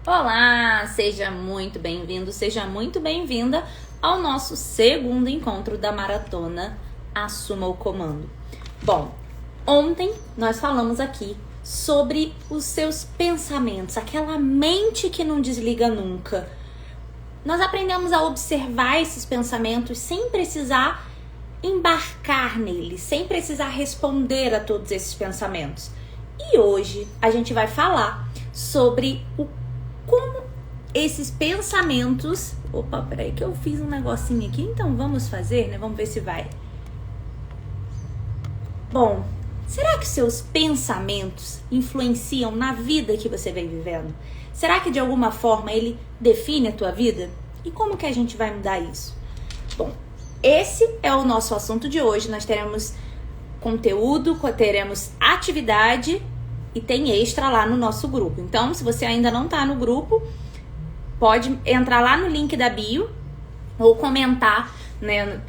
Olá, seja muito bem-vindo, seja muito bem-vinda ao nosso segundo encontro da maratona Assuma o Comando. Bom, ontem nós falamos aqui sobre os seus pensamentos, aquela mente que não desliga nunca. Nós aprendemos a observar esses pensamentos sem precisar embarcar neles, sem precisar responder a todos esses pensamentos. E hoje a gente vai falar sobre como esses pensamentos... Opa, peraí que eu fiz um negocinho aqui, então vamos fazer, né? Vamos ver se vai. Bom, será que seus pensamentos influenciam na vida que você vem vivendo? Será que de alguma forma ele define a tua vida? E como que a gente vai mudar isso? Bom, esse é o nosso assunto de hoje. Nós teremos conteúdo, teremos atividade e tem extra lá no nosso grupo. Então, se você ainda não tá no grupo, pode entrar lá no link da bio ou comentar, né,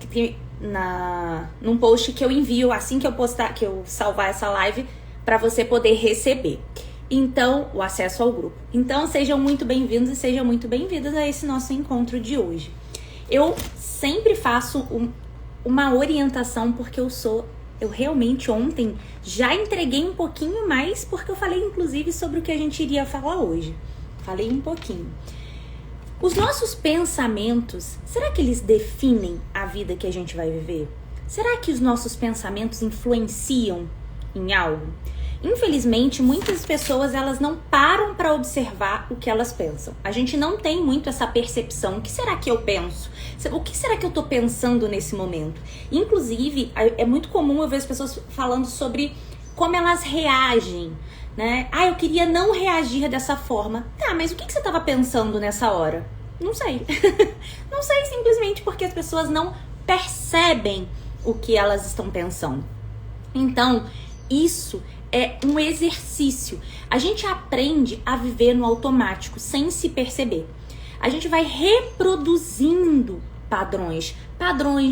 num post que eu envio assim que eu postar, que eu salvar essa live, para você poder receber. Então, o acesso ao grupo. Então, sejam muito bem-vindos e sejam muito bem-vindas a esse nosso encontro de hoje. Eu sempre faço uma orientação porque eu realmente ontem já entreguei um pouquinho mais, porque eu falei inclusive sobre o que a gente iria falar hoje. Falei um pouquinho. Os nossos pensamentos, será que eles definem a vida que a gente vai viver? Será que os nossos pensamentos influenciam em algo? Infelizmente, muitas pessoas elas não param para observar o que elas pensam. A gente não tem muito essa percepção. O que será que eu penso? O que será que eu tô pensando nesse momento? Inclusive, é muito comum eu ver as pessoas falando sobre como elas reagem, né? Ah, eu queria não reagir dessa forma. Tá, mas o que você estava pensando nessa hora? Não sei. Não sei, simplesmente porque as pessoas não percebem o que elas estão pensando. Então, isso é um exercício. A gente aprende a viver no automático, sem se perceber. A gente vai reproduzindo padrões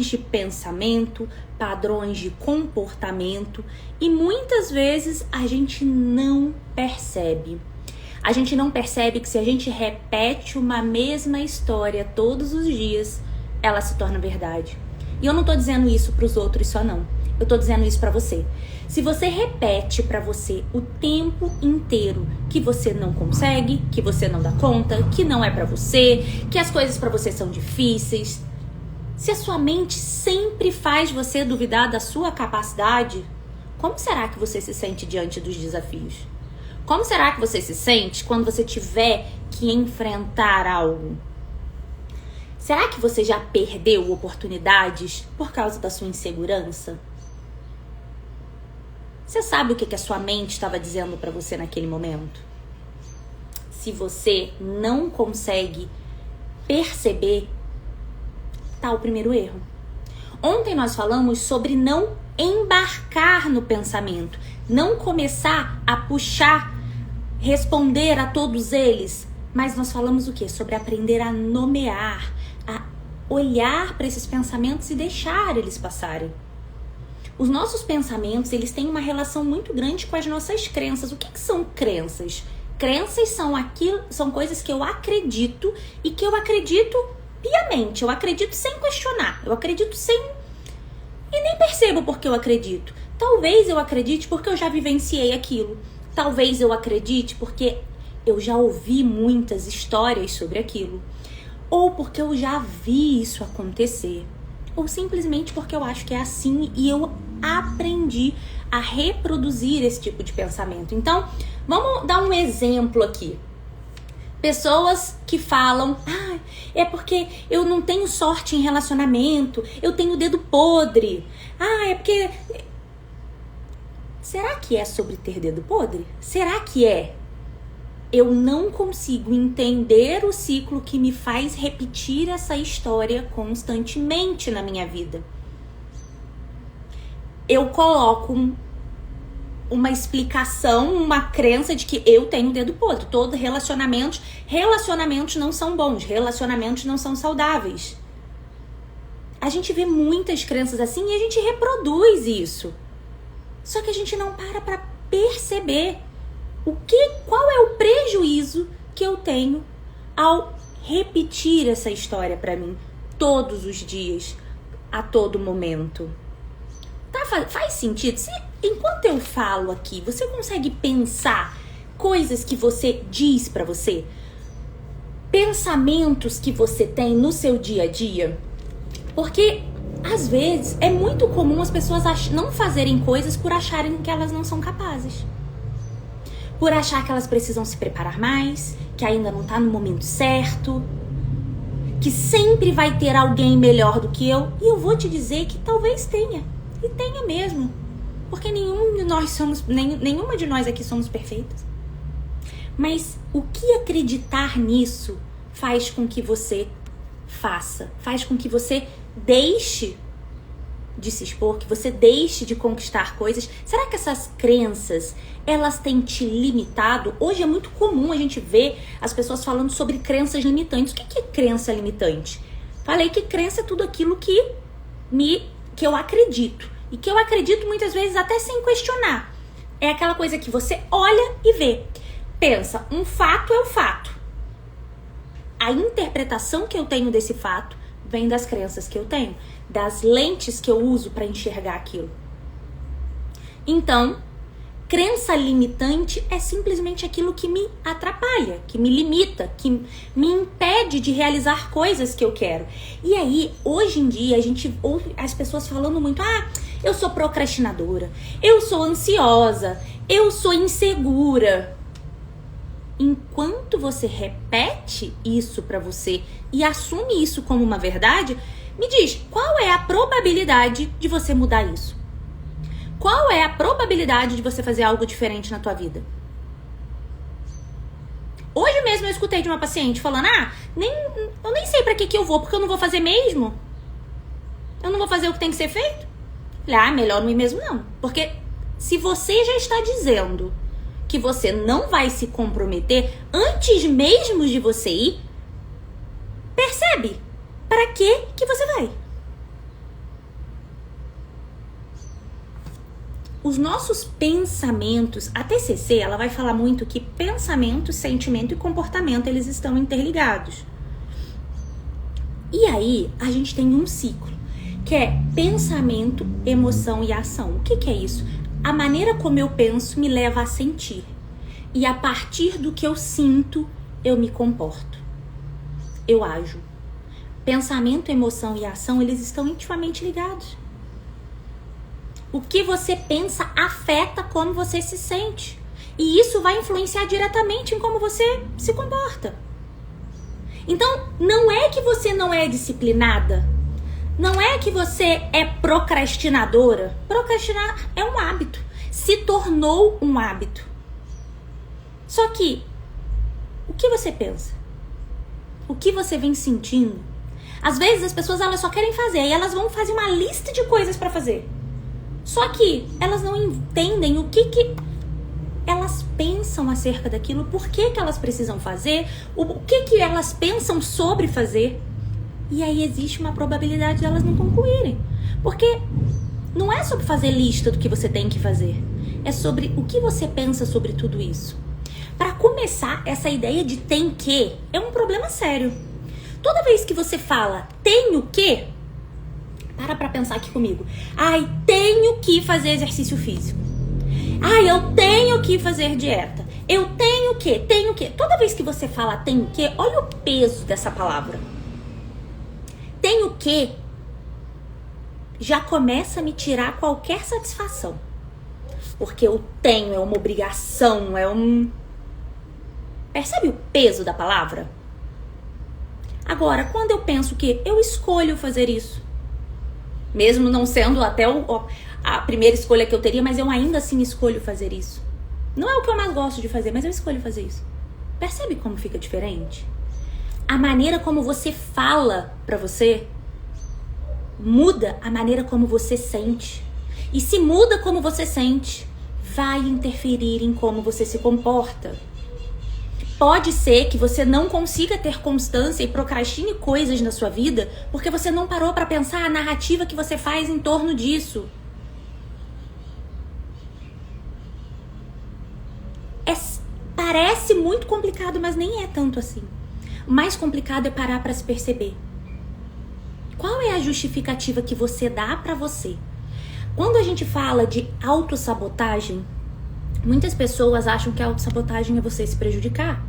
de pensamento, padrões de comportamento, e muitas vezes a gente não percebe. A gente não percebe que se a gente repete uma mesma história todos os dias, ela se torna verdade. E eu não tô dizendo isso pros outros só não. Eu tô dizendo isso pra você. Se você repete pra você o tempo inteiro que você não consegue, que você não dá conta, que não é pra você, que as coisas pra você são difíceis, se a sua mente sempre faz você duvidar da sua capacidade, como será que você se sente diante dos desafios? Como será que você se sente quando você tiver que enfrentar algo? Será que você já perdeu oportunidades por causa da sua insegurança? Você sabe o que a sua mente estava dizendo para você naquele momento? Se você não consegue perceber, tá o primeiro erro. Ontem nós falamos sobre não embarcar no pensamento, não começar a puxar, responder a todos eles. Mas nós falamos o quê? Sobre aprender a nomear, a olhar para esses pensamentos e deixar eles passarem. Os nossos pensamentos, eles têm uma relação muito grande com as nossas crenças. O que são crenças? Crenças são coisas que eu acredito e que eu acredito piamente. Eu acredito sem questionar. Eu acredito sem... E nem percebo porque eu acredito. Talvez eu acredite porque eu já vivenciei aquilo. Talvez eu acredite porque eu já ouvi muitas histórias sobre aquilo. Ou porque eu já vi isso acontecer. Ou simplesmente porque eu acho que é assim e eu aprendi a reproduzir esse tipo de pensamento. Então, vamos dar um exemplo aqui. Pessoas que falam, é porque eu não tenho sorte em relacionamento, eu tenho dedo podre. É porque... Será que é sobre ter dedo podre? Será que é? Eu não consigo entender o ciclo que me faz repetir essa história constantemente na minha vida. Eu coloco uma explicação, uma crença de que eu tenho dedo podre. Todo relacionamentos não são bons, relacionamentos não são saudáveis. A gente vê muitas crenças assim e a gente reproduz isso. Só que a gente não para perceber qual é o prejuízo que eu tenho ao repetir essa história para mim todos os dias, a todo momento. Faz sentido? Enquanto eu falo aqui, você consegue pensar coisas que você diz para você? Pensamentos que você tem no seu dia a dia? Porque às vezes é muito comum as pessoas não fazerem coisas por acharem que elas não são capazes. Por achar que elas precisam se preparar mais, que ainda não tá no momento certo, que sempre vai ter alguém melhor do que eu. E eu vou te dizer que talvez tenha. E tenha mesmo. Porque nenhuma de nós aqui somos perfeitas. Mas o que acreditar nisso faz com que você faça? Faz com que você deixe de se expor, que você deixe de conquistar coisas. Será que essas crenças, elas têm te limitado? Hoje é muito comum a gente ver as pessoas falando sobre crenças limitantes. O que é crença limitante? Falei que crença é tudo aquilo que eu acredito. E que eu acredito muitas vezes até sem questionar. É aquela coisa que você olha e vê. Pensa, um fato é o fato. A interpretação que eu tenho desse fato vem das crenças que eu tenho, das lentes que eu uso para enxergar aquilo. Então, crença limitante é simplesmente aquilo que me atrapalha, que me limita, que me impede de realizar coisas que eu quero. E aí, hoje em dia, a gente ouve as pessoas falando muito: eu sou procrastinadora, eu sou ansiosa, eu sou insegura. Enquanto você repete isso pra você e assume isso como uma verdade, me diz, qual é a probabilidade de você mudar isso? Qual é a probabilidade de você fazer algo diferente na tua vida? Hoje mesmo eu escutei de uma paciente falando: eu nem sei pra que eu vou, porque eu não vou fazer mesmo. Eu não vou fazer o que tem que ser feito. Falei, melhor não ir mesmo não. Porque se você já está dizendo que você não vai se comprometer antes mesmo de você ir, percebe para que você vai. Os nossos pensamentos, a TCC, ela vai falar muito que pensamento, sentimento e comportamento, eles estão interligados. E aí, a gente tem um ciclo, que é pensamento, emoção e ação. O que é isso? A maneira como eu penso me leva a sentir. E a partir do que eu sinto, eu me comporto. Eu ajo. Pensamento, emoção e ação, eles estão intimamente ligados. O que você pensa afeta como você se sente. E isso vai influenciar diretamente em como você se comporta. Então, não é que você não é disciplinada. Não é que você é procrastinadora. Procrastinar é um hábito. Se tornou um hábito. Só que, o que você pensa? O que você vem sentindo? Às vezes as pessoas elas só querem fazer e elas vão fazer uma lista de coisas para fazer. Só que elas não entendem o que elas pensam acerca daquilo, por que elas precisam fazer, o que elas pensam sobre fazer. E aí existe uma probabilidade delas não concluírem. Porque não é sobre fazer lista do que você tem que fazer. É sobre o que você pensa sobre tudo isso. Para começar, essa ideia de tem que é um problema sério. Toda vez que você fala tenho que, para pensar aqui comigo. Tenho que fazer exercício físico. Eu tenho que fazer dieta. Eu tenho que. Toda vez que você fala tenho que, olha o peso dessa palavra. Tenho que já começa a me tirar qualquer satisfação. Porque eu tenho, é uma obrigação, Percebe o peso da palavra? Agora, quando eu penso que eu escolho fazer isso, mesmo não sendo até a primeira escolha que eu teria, mas eu ainda assim escolho fazer isso. Não é o que eu mais gosto de fazer, mas eu escolho fazer isso. Percebe como fica diferente? A maneira como você fala pra você muda a maneira como você sente. E se muda como você sente, vai interferir em como você se comporta. Pode ser que você não consiga ter constância e procrastine coisas na sua vida porque você não parou para pensar a narrativa que você faz em torno disso. parece muito complicado, mas nem é tanto assim. O mais complicado é parar para se perceber. Qual é a justificativa que você dá para você? Quando a gente fala de autossabotagem, muitas pessoas acham que a autossabotagem é você se prejudicar.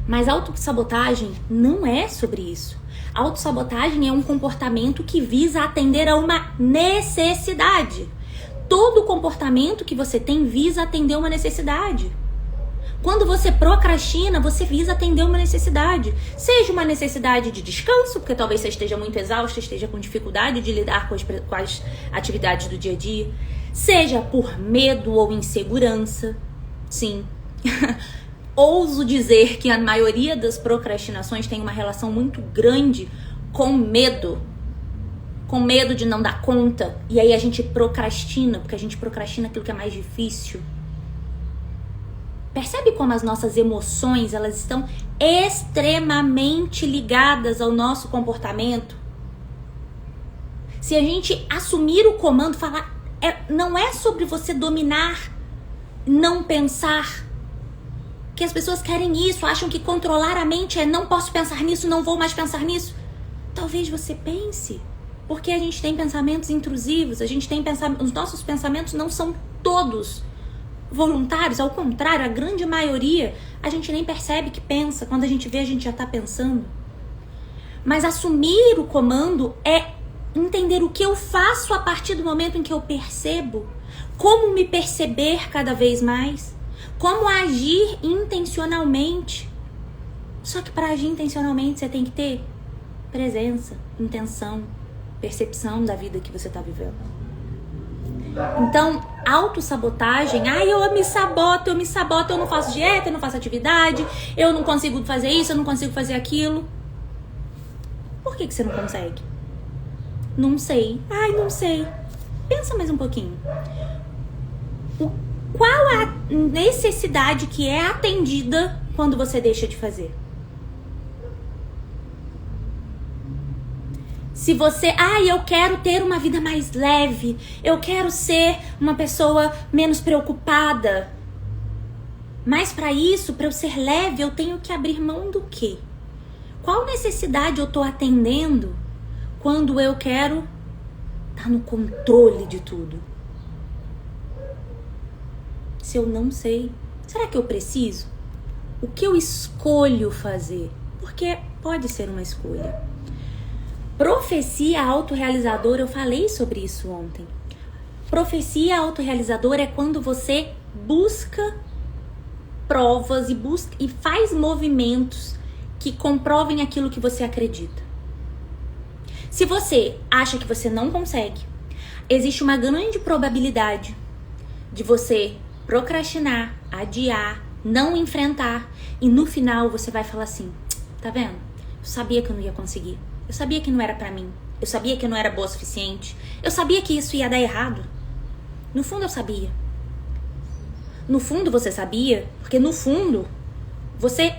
Mas a autossabotagem não é sobre isso. A autossabotagem é um comportamento que visa atender a uma necessidade. Todo comportamento que você tem visa atender uma necessidade. Quando você procrastina, você visa atender uma necessidade. Seja uma necessidade de descanso, porque talvez você esteja muito exausto, esteja com dificuldade de lidar com as atividades do dia a dia. Seja por medo ou insegurança. Sim. Ouso dizer que a maioria das procrastinações tem uma relação muito grande com medo. Com medo de não dar conta. E aí a gente procrastina, porque a gente procrastina aquilo que é mais difícil. Percebe como as nossas emoções, elas estão extremamente ligadas ao nosso comportamento? Se a gente assumir o comando, falar, não é sobre você dominar, não pensar. Que as pessoas querem isso, acham que controlar a mente é não posso pensar nisso, não vou mais pensar nisso. Talvez você pense, porque a gente tem pensamentos intrusivos, os nossos pensamentos não são todos voluntários, ao contrário, a grande maioria a gente nem percebe que pensa, quando a gente vê a gente já está pensando. Mas assumir o comando é entender o que eu faço a partir do momento em que eu percebo, como me perceber cada vez mais, como agir intencionalmente. Só que para agir intencionalmente você tem que ter presença, intenção, percepção da vida que você está vivendo. Então, autossabotagem, eu me saboto, eu não faço dieta, eu não faço atividade, eu não consigo fazer isso, eu não consigo fazer aquilo. Por que você não consegue? Não sei. Não sei. Pensa mais um pouquinho. Qual a necessidade que é atendida quando você deixa de fazer? Se você, eu quero ter uma vida mais leve, eu quero ser uma pessoa menos preocupada. Mas para isso, para eu ser leve, eu tenho que abrir mão do quê? Qual necessidade eu estou atendendo quando eu quero estar no controle de tudo? Se eu não sei, será que eu preciso? O que eu escolho fazer? Porque pode ser uma escolha. Profecia autorrealizadora, eu falei sobre isso ontem. Profecia autorrealizadora é quando você busca provas e faz movimentos que comprovem aquilo que você acredita. Se você acha que você não consegue, existe uma grande probabilidade de você procrastinar, adiar, não enfrentar e no final você vai falar assim, tá vendo? Eu sabia que eu não ia conseguir. Eu sabia que não era pra mim. Eu sabia que eu não era boa o suficiente. Eu sabia que isso ia dar errado. No fundo eu sabia. No fundo você sabia, porque no fundo você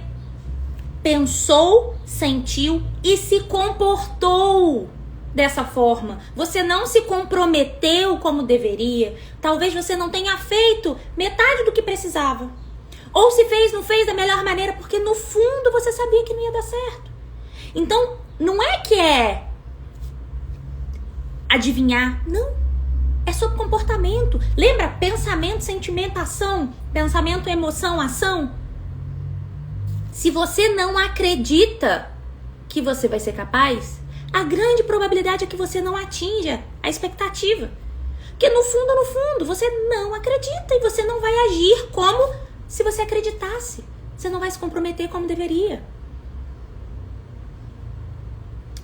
pensou, sentiu e se comportou dessa forma. Você não se comprometeu como deveria. Talvez você não tenha feito metade do que precisava. Ou se fez, não fez da melhor maneira, porque no fundo você sabia que não ia dar certo. Então, não é que é adivinhar, não. É sobre comportamento. Lembra? Pensamento, sentimento, ação. Pensamento, emoção, ação. Se você não acredita que você vai ser capaz, a grande probabilidade é que você não atinja a expectativa. Porque no fundo, você não acredita e você não vai agir como se você acreditasse. Você não vai se comprometer como deveria.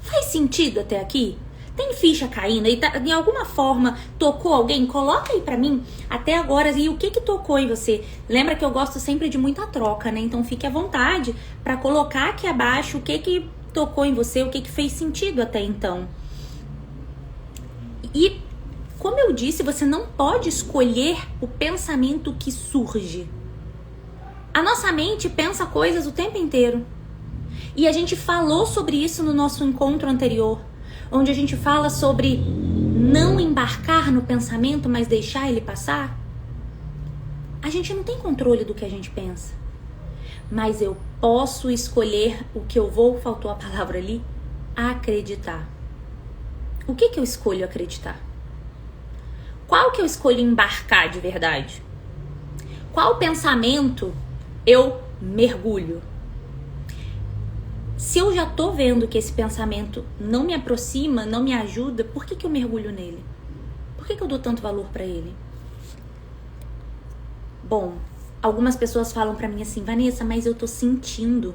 Faz sentido até aqui? Tem ficha caindo e de alguma forma tocou alguém? Coloca aí pra mim até agora e o que tocou em você. Lembra que eu gosto sempre de muita troca, né? Então fique à vontade pra colocar aqui abaixo o que tocou em você, o que fez sentido até então. E como eu disse, você não pode escolher o pensamento que surge. A nossa mente pensa coisas o tempo inteiro. E a gente falou sobre isso no nosso encontro anterior, onde a gente fala sobre não embarcar no pensamento, mas deixar ele passar. A gente não tem controle do que a gente pensa. mas eu posso escolher o que eu vou, faltou a palavra ali, acreditar. O que eu escolho acreditar? Qual que eu escolho embarcar de verdade? Qual pensamento eu mergulho? Se eu já tô vendo que esse pensamento não me aproxima, não me ajuda, por que eu mergulho nele? Por que eu dou tanto valor pra ele? Bom, algumas pessoas falam pra mim assim, Vanessa, mas eu tô sentindo.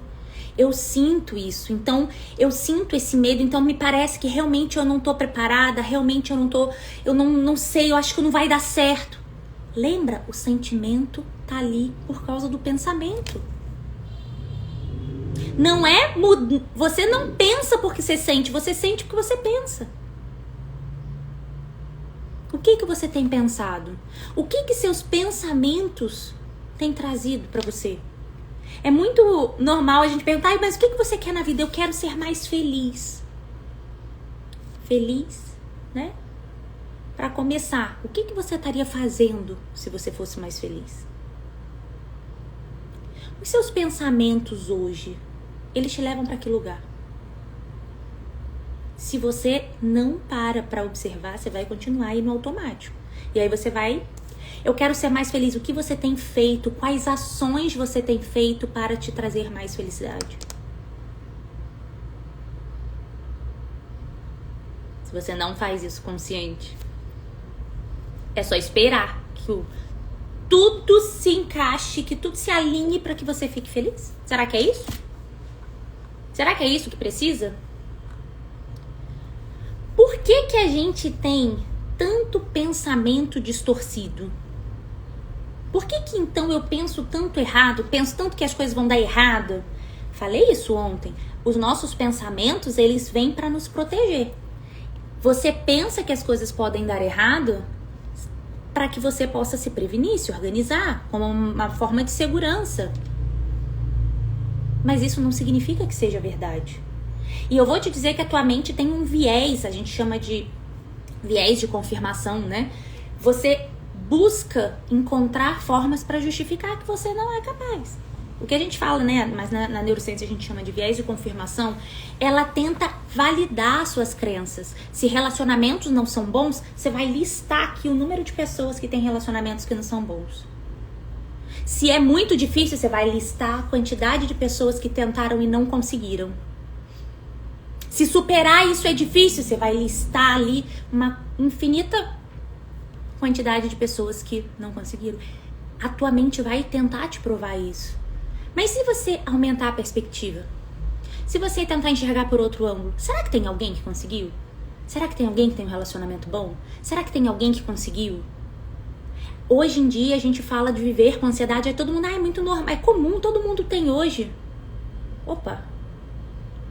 Eu sinto isso, então eu sinto esse medo, então me parece que realmente eu não tô preparada, realmente eu não sei, eu acho que não vai dar certo. Lembra, o sentimento tá ali por causa do pensamento. Não é, você não pensa porque você sente porque você pensa. O que você tem pensado? O que seus pensamentos têm trazido pra você? É muito normal a gente perguntar, mas o que você quer na vida? Eu quero ser mais feliz. Feliz, né? Pra começar, o que você estaria fazendo se você fosse mais feliz? Os seus pensamentos hoje, eles te levam para que lugar? Se você não para observar, você vai continuar aí no automático. E aí você vai... Eu quero ser mais feliz. O que você tem feito? Quais ações você tem feito para te trazer mais felicidade? Se você não faz isso consciente, é só esperar que tudo se encaixe, que tudo se alinhe para que você fique feliz? Será que é isso? Será que é isso que precisa? Por que a gente tem tanto pensamento distorcido? Por que então eu penso tanto errado, penso tanto que as coisas vão dar errado? Falei isso ontem. Os nossos pensamentos, eles vêm para nos proteger. Você pensa que as coisas podem dar errado para que você possa se prevenir, se organizar, como uma forma de segurança. Mas isso não significa que seja verdade. E eu vou te dizer que a tua mente tem um viés, a gente chama de viés de confirmação, né? Você busca encontrar formas para justificar que você não é capaz. O que a gente fala, né? Mas na neurociência a gente chama de viés de confirmação. Ela tenta validar suas crenças. Se relacionamentos não são bons, você vai listar aqui o número de pessoas que têm relacionamentos que não são bons. Se é muito difícil, você vai listar a quantidade de pessoas que tentaram e não conseguiram. Se superar isso é difícil, você vai listar ali uma infinita quantidade de pessoas que não conseguiram. A tua mente vai tentar te provar isso. Mas se você aumentar a perspectiva, se você tentar enxergar por outro ângulo, será que tem alguém que conseguiu? Será que tem alguém que tem um relacionamento bom? Será que tem alguém que conseguiu? Hoje em dia a gente fala de viver com ansiedade, aí todo mundo, é muito normal, é comum, todo mundo tem hoje. Opa,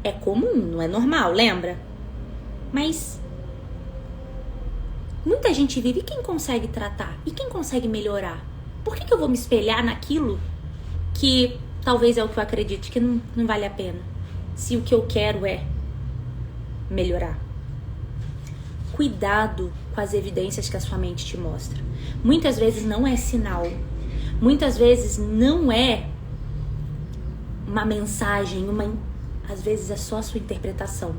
é comum, não é normal, lembra? Mas muita gente vive, e quem consegue tratar? E quem consegue melhorar? Por que eu vou me espelhar naquilo que talvez é o que eu acredite que não vale a pena? Se o que eu quero é melhorar. Cuidado com as evidências que a sua mente te mostra. Muitas vezes não é sinal. Muitas vezes não é uma mensagem, às vezes é só a sua interpretação.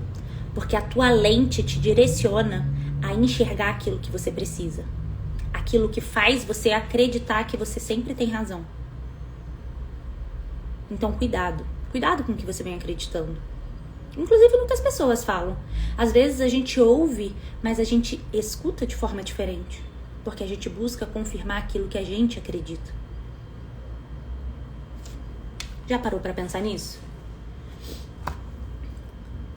Porque a tua lente te direciona a enxergar aquilo que você precisa. Aquilo que faz você acreditar que você sempre tem razão. Então cuidado. Cuidado com o que você vem acreditando. Inclusive muitas pessoas falam. Às vezes a gente ouve, mas a gente escuta de forma diferente. Porque a gente busca confirmar aquilo que a gente acredita. Já parou pra pensar nisso?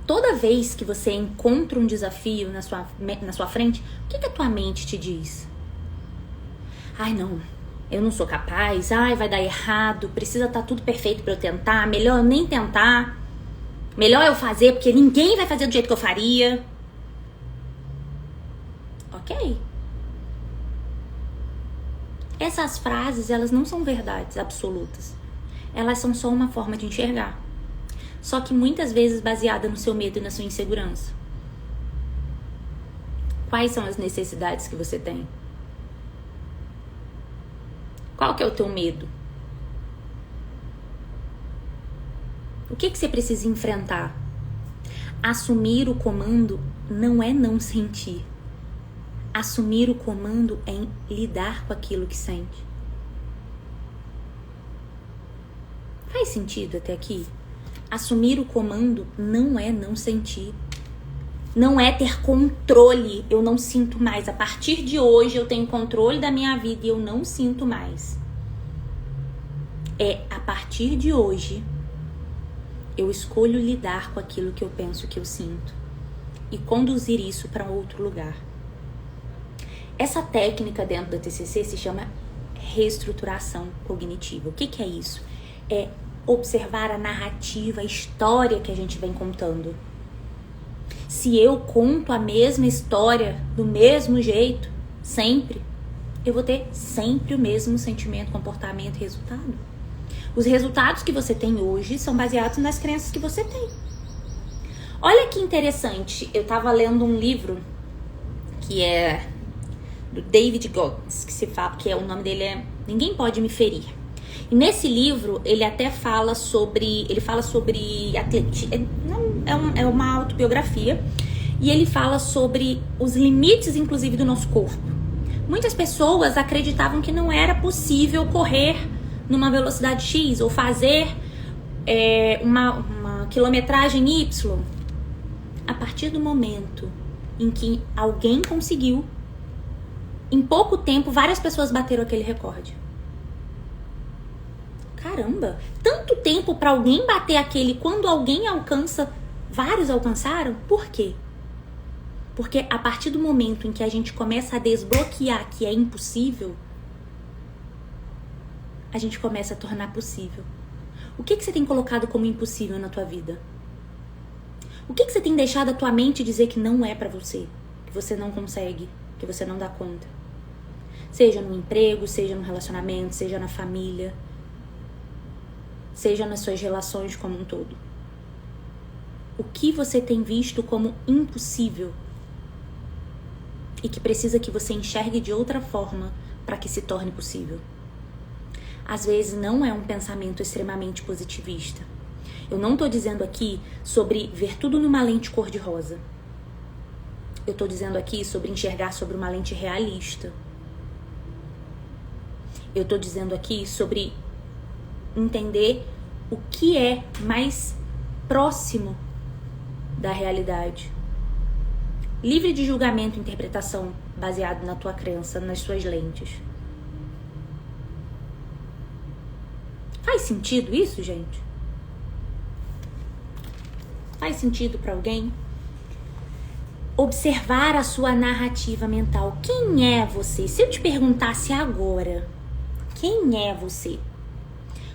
Toda vez que você encontra um desafio na sua frente, o que a tua mente te diz? Ai, não, eu não sou capaz, ai, vai dar errado, precisa estar tudo perfeito pra eu tentar, melhor eu nem tentar, melhor eu fazer porque ninguém vai fazer do jeito que eu faria. Ok. Essas frases, elas não são verdades absolutas. Elas são só uma forma de enxergar. Só que muitas vezes baseada no seu medo e na sua insegurança. Quais são as necessidades que você tem? Qual que é o teu medo? O que você precisa enfrentar? Assumir o comando não é não sentir. Assumir o comando é lidar com aquilo que sente. Faz sentido até aqui? Assumir o comando não é não sentir. Não é ter controle. Eu não sinto mais. A partir de hoje eu tenho controle da minha vida e eu não sinto mais. É a partir de hoje eu escolho lidar com aquilo que eu penso que eu sinto e conduzir isso para outro lugar. Essa técnica dentro da TCC se chama reestruturação cognitiva. O que é isso? É observar a narrativa, a história que a gente vem contando. Se eu conto a mesma história do mesmo jeito, sempre, eu vou ter sempre o mesmo sentimento, comportamento e resultado. Os resultados que você tem hoje são baseados nas crenças que você tem. Olha que interessante, eu estava lendo um livro que é do David Goggins, que é o nome dele é Ninguém Pode Me Ferir. E nesse livro ele até fala sobre atletismo, é uma autobiografia, e ele fala sobre os limites, inclusive, do nosso corpo. Muitas pessoas acreditavam que não era possível correr numa velocidade X ou fazer uma quilometragem Y. A partir do momento em que alguém conseguiu, em pouco tempo, várias pessoas bateram aquele recorde. Caramba, tanto tempo para alguém bater aquele, quando alguém alcança, vários alcançaram? Por quê? Porque a partir do momento em que a gente começa a desbloquear que é impossível, a gente começa a tornar possível. O que você tem colocado como impossível na tua vida? O que você tem deixado a tua mente dizer que não é pra você? Que você não consegue, que você não dá conta? Seja no emprego, seja no relacionamento, seja na família, seja nas suas relações como um todo. O que você tem visto como impossível e que precisa que você enxergue de outra forma para que se torne possível? Às vezes não é um pensamento extremamente positivista. Eu não estou dizendo aqui sobre ver tudo numa lente cor-de-rosa. Eu estou dizendo aqui sobre enxergar sobre uma lente realista. Eu estou dizendo aqui sobre entender o que é mais próximo da realidade. Livre de julgamento e interpretação baseado na tua crença, nas suas lentes. Faz sentido isso, gente? Faz sentido para alguém? Observar a sua narrativa mental. Quem é você? Se eu te perguntasse agora, quem é você?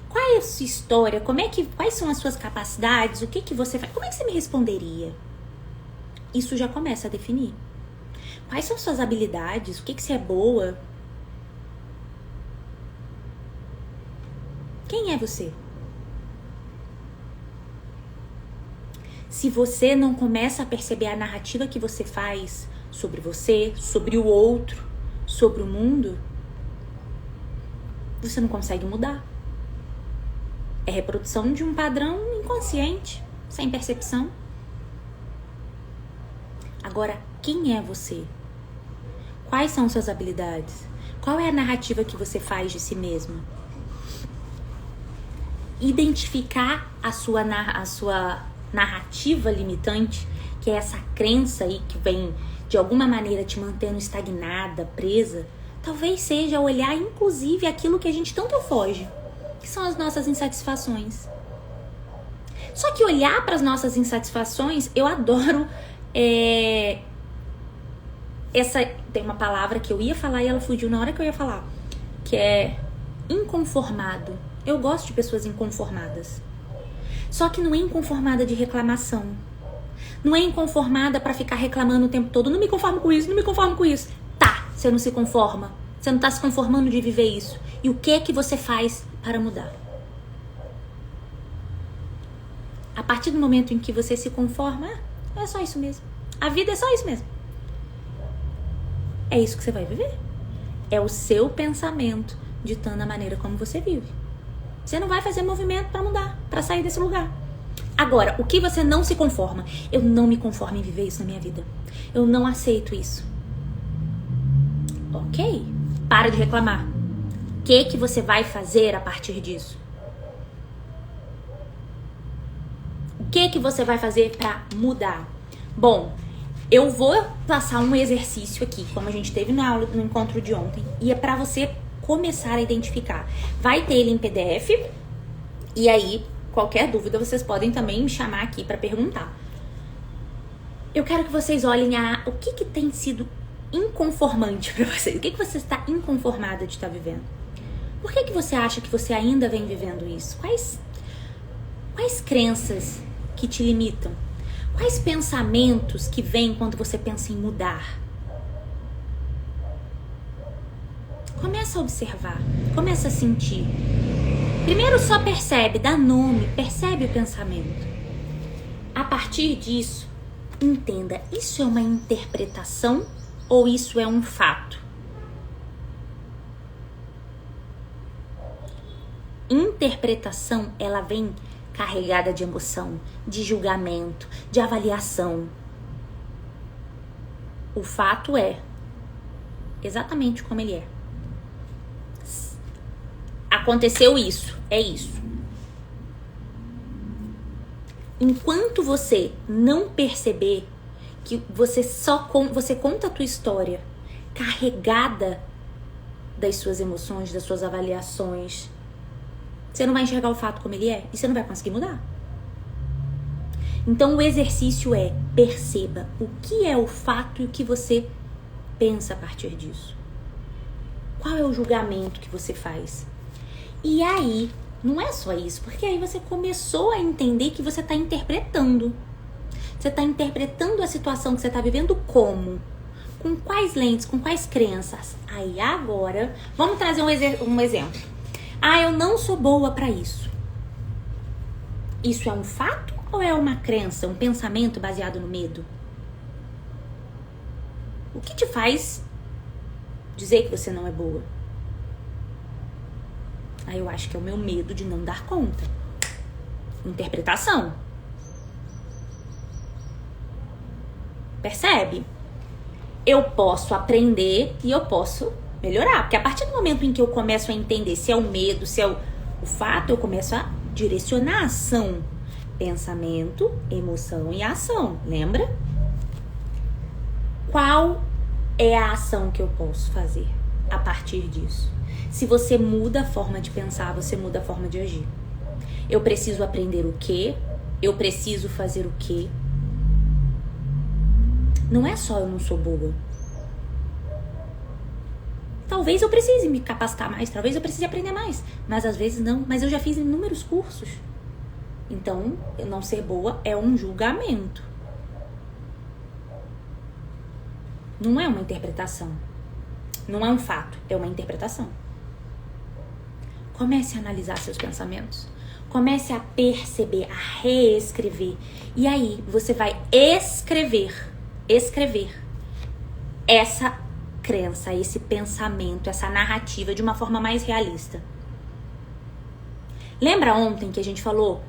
Qual é a sua história? Quais são as suas capacidades? O que você faz? Como é que você me responderia? Isso já começa a definir. Quais são suas habilidades? O que você é boa? Quem é você? Se você não começa a perceber a narrativa que você faz sobre você, sobre o outro, sobre o mundo, você não consegue mudar. É reprodução de um padrão inconsciente, sem percepção. Agora, quem é você? Quais são suas habilidades? Qual é a narrativa que você faz de si mesmo? Identificar a sua narrativa limitante, que é essa crença aí que vem de alguma maneira te mantendo estagnada, presa, talvez seja olhar inclusive aquilo que a gente tanto foge, que são as nossas insatisfações. Só que olhar para as nossas insatisfações, eu adoro tem uma palavra que eu ia falar e ela fugiu na hora que eu ia falar, que é inconformado. Eu gosto de pessoas inconformadas. Só que não é inconformada de reclamação. Não é inconformada pra ficar reclamando o tempo todo. Não me conformo com isso, não me conformo com isso. Tá, você não se conforma. Você não tá se conformando de viver isso. E o que é que você faz para mudar? A partir do momento em que você se conforma, é só isso mesmo. A vida é só isso mesmo. É isso que você vai viver. É o seu pensamento ditando a maneira como você vive. Você não vai fazer movimento para mudar, para sair desse lugar. Agora, o que você não se conforma? Eu não me conformo em viver isso na minha vida. Eu não aceito isso. Ok, para de reclamar. O que você vai fazer a partir disso? O que você vai fazer para mudar? Bom, eu vou passar um exercício aqui, como a gente teve na aula, no encontro de ontem, e é para você começar a identificar. Vai ter ele em PDF, e aí, qualquer dúvida, vocês podem também me chamar aqui para perguntar. Eu quero que vocês olhem o que tem sido inconformante para vocês. O que você está inconformada de estar vivendo? Por que você acha que você ainda vem vivendo isso? Quais crenças que te limitam? Quais pensamentos que vêm quando você pensa em mudar? Começa a observar, começa a sentir. Primeiro só percebe, dá nome, percebe o pensamento. A partir disso, entenda, isso é uma interpretação ou isso é um fato? Interpretação, ela vem carregada de emoção, de julgamento, de avaliação. O fato é exatamente como ele é. Aconteceu isso, é isso. Enquanto você não perceber que você conta a tua história carregada das suas emoções, das suas avaliações, você não vai enxergar o fato como ele é e você não vai conseguir mudar. Então o exercício é: perceba o que é o fato e o que você pensa a partir disso. Qual é o julgamento que você faz? E aí, não é só isso, porque aí você começou a entender que você está interpretando. Você está interpretando a situação que você está vivendo como? Com quais lentes, com quais crenças? Aí agora, vamos trazer um exemplo. Eu não sou boa para isso. Isso é um fato ou é uma crença, um pensamento baseado no medo? O que te faz dizer que você não é boa? Eu acho que é o meu medo de não dar conta. Interpretação. Percebe? Eu posso aprender e eu posso melhorar. Porque a partir do momento em que eu começo a entender se é o medo, se é o fato, eu começo a direcionar a ação. Pensamento, emoção e ação. Lembra? Qual é a ação que eu posso fazer a partir disso? Se você muda a forma de pensar, você muda a forma de agir. Eu preciso aprender o quê? Eu preciso fazer o quê? Não é só eu não sou boa. Talvez eu precise me capacitar mais, talvez eu precise aprender mais. Mas às vezes não. Mas eu já fiz inúmeros cursos. Então, eu não ser boa é um julgamento. Não é uma interpretação. Não é um fato, é uma interpretação. Comece a analisar seus pensamentos. Comece a perceber, a reescrever. E aí, você vai escrever essa crença, esse pensamento, essa narrativa de uma forma mais realista. Lembra ontem que a gente falou?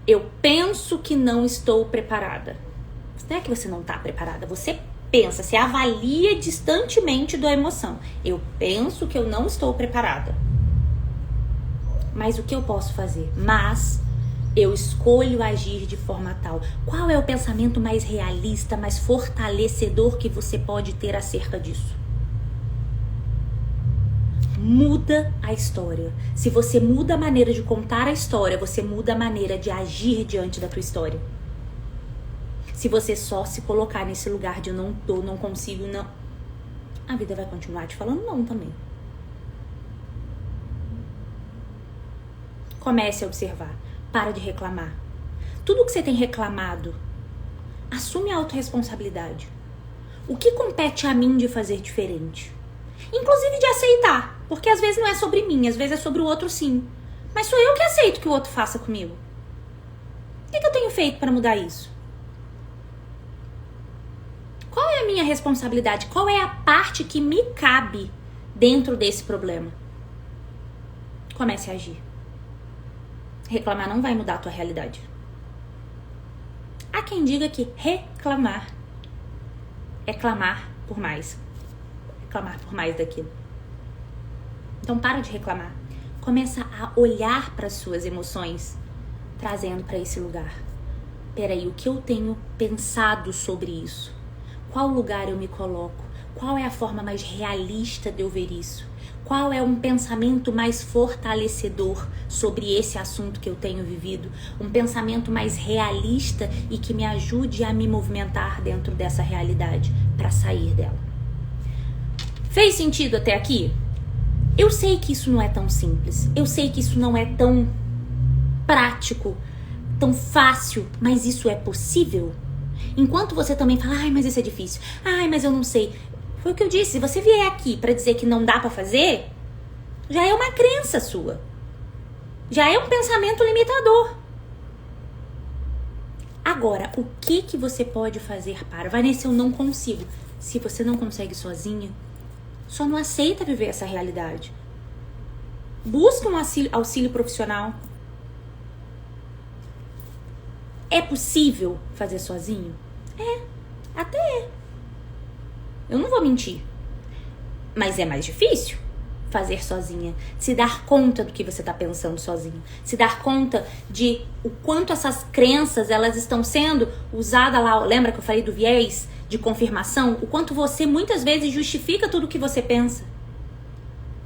Eu penso que não estou preparada. Não é que você não está preparada, você pensa, você avalia distantemente da emoção. Eu penso que eu não estou preparada. Mas o que eu posso fazer? Mas eu escolho agir de forma tal. Qual é o pensamento mais realista, mais fortalecedor que você pode ter acerca disso? Muda a história. Se você muda a maneira de contar a história, você muda a maneira de agir diante da tua história. Se você só se colocar nesse lugar de eu não tô, não consigo, não, a vida vai continuar te falando não também. Comece a observar. Para de reclamar. Tudo que você tem reclamado, assume a autorresponsabilidade. O que compete a mim de fazer diferente? Inclusive de aceitar. Porque às vezes não é sobre mim, às vezes é sobre o outro sim. Mas sou eu que aceito que o outro faça comigo. O que eu tenho feito para mudar isso? Qual é a minha responsabilidade? Qual é a parte que me cabe dentro desse problema? Comece a agir. Reclamar não vai mudar a tua realidade. Há quem diga que reclamar é clamar por mais. É clamar por mais daquilo. Então para de reclamar. Começa a olhar para as suas emoções, trazendo para esse lugar. Peraí, o que eu tenho pensado sobre isso? Qual lugar eu me coloco? Qual é a forma mais realista de eu ver isso? Qual é um pensamento mais fortalecedor sobre esse assunto que eu tenho vivido? Um pensamento mais realista e que me ajude a me movimentar dentro dessa realidade para sair dela. Fez sentido até aqui? Eu sei que isso não é tão simples. Eu sei que isso não é tão prático, tão fácil, mas isso é possível? Enquanto você também fala, ai, mas isso é difícil. Ai, mas eu não sei. Foi o que eu disse, se você vier aqui para dizer que não dá para fazer, já é uma crença sua. Já é um pensamento limitador. Agora, o que você pode fazer para? Vanessa, eu não consigo. Se você não consegue sozinha, só não aceita viver essa realidade. Busca um auxílio profissional. É possível fazer sozinho? É, até é. Eu não vou mentir. Mas é mais difícil fazer sozinha. Se dar conta do que você está pensando sozinho. Se dar conta de o quanto essas crenças elas estão sendo usadas lá. Lembra que eu falei do viés de confirmação? O quanto você muitas vezes justifica tudo o que você pensa.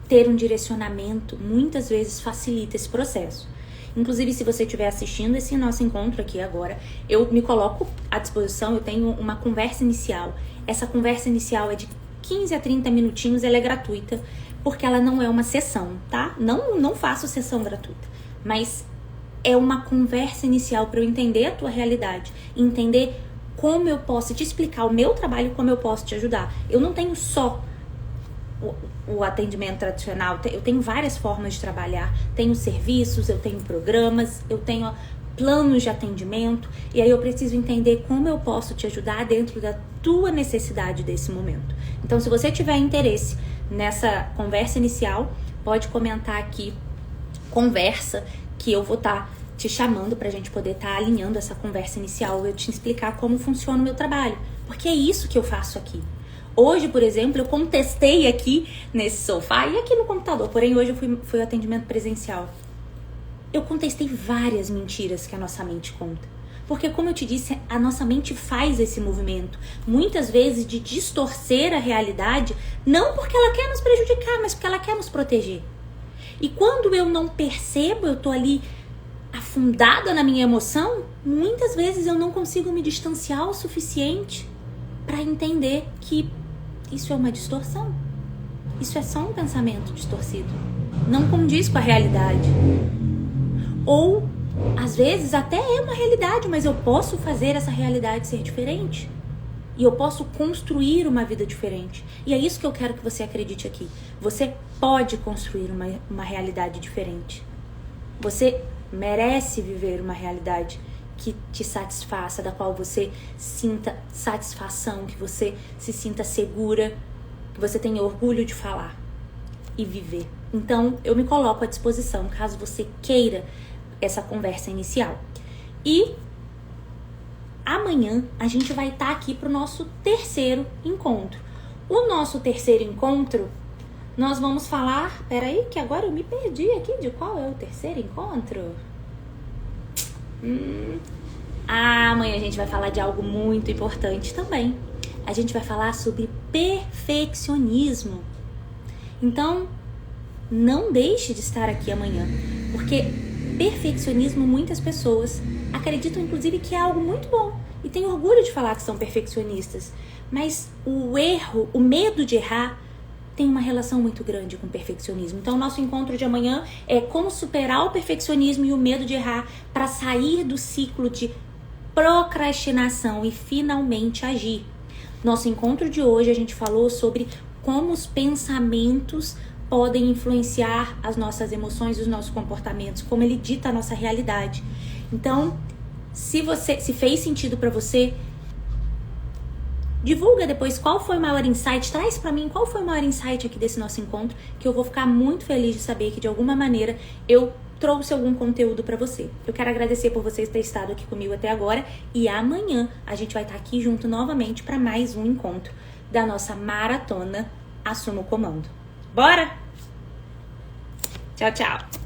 Ter um direcionamento muitas vezes facilita esse processo. Inclusive, se você estiver assistindo esse nosso encontro aqui agora, eu me coloco à disposição, eu tenho uma conversa inicial. Essa conversa inicial é de 15 a 30 minutinhos, ela é gratuita, porque ela não é uma sessão, tá? Não faço sessão gratuita, mas é uma conversa inicial para eu entender a tua realidade, entender como eu posso te explicar o meu trabalho, como eu posso te ajudar. Eu não tenho só o atendimento tradicional, eu tenho várias formas de trabalhar, tenho serviços, eu tenho programas, eu tenho planos de atendimento, e aí eu preciso entender como eu posso te ajudar dentro da tua necessidade desse momento. Então, se você tiver interesse nessa conversa inicial, pode comentar aqui, conversa, que eu vou estar te chamando pra gente poder estar alinhando essa conversa inicial, eu te explicar como funciona o meu trabalho, porque é isso que eu faço aqui. Hoje, por exemplo, eu contestei aqui nesse sofá e aqui no computador, porém hoje eu fui ao atendimento presencial. Eu contestei várias mentiras que a nossa mente conta. Porque, como eu te disse, a nossa mente faz esse movimento, muitas vezes de distorcer a realidade, não porque ela quer nos prejudicar, mas porque ela quer nos proteger. E quando eu não percebo, eu tô ali afundada na minha emoção, muitas vezes eu não consigo me distanciar o suficiente para entender que isso é uma distorção. Isso é só um pensamento distorcido. Não condiz com a realidade. Ou, às vezes, até é uma realidade, mas eu posso fazer essa realidade ser diferente. E eu posso construir uma vida diferente. E é isso que eu quero que você acredite aqui. Você pode construir uma realidade diferente. Você merece viver uma realidade que te satisfaça, da qual você sinta satisfação, que você se sinta segura, que você tenha orgulho de falar e viver. Então, eu me coloco à disposição, caso você queira essa conversa inicial. E amanhã a gente vai estar aqui para o nosso terceiro encontro. O nosso terceiro encontro, nós vamos falar... Peraí, que agora eu me perdi aqui de qual é o terceiro encontro. Amanhã a gente vai falar de algo muito importante também. A gente vai falar sobre perfeccionismo. Então, não deixe de estar aqui amanhã, porque perfeccionismo, muitas pessoas acreditam inclusive que é algo muito bom e têm orgulho de falar que são perfeccionistas, mas o erro, o medo de errar tem uma relação muito grande com o perfeccionismo. Então, o nosso encontro de amanhã é como superar o perfeccionismo e o medo de errar para sair do ciclo de procrastinação e finalmente agir. Nosso encontro de hoje a gente falou sobre como os pensamentos podem influenciar as nossas emoções e os nossos comportamentos, como ele dita a nossa realidade. Então, se fez sentido para você, divulga depois qual foi o maior insight, traz para mim qual foi o maior insight aqui desse nosso encontro, que eu vou ficar muito feliz de saber que de alguma maneira eu trouxe algum conteúdo para você. Eu quero agradecer por vocês terem estado aqui comigo até agora e amanhã a gente vai estar aqui junto novamente para mais um encontro da nossa maratona Assuma o Comando. Bora? Tchau, tchau!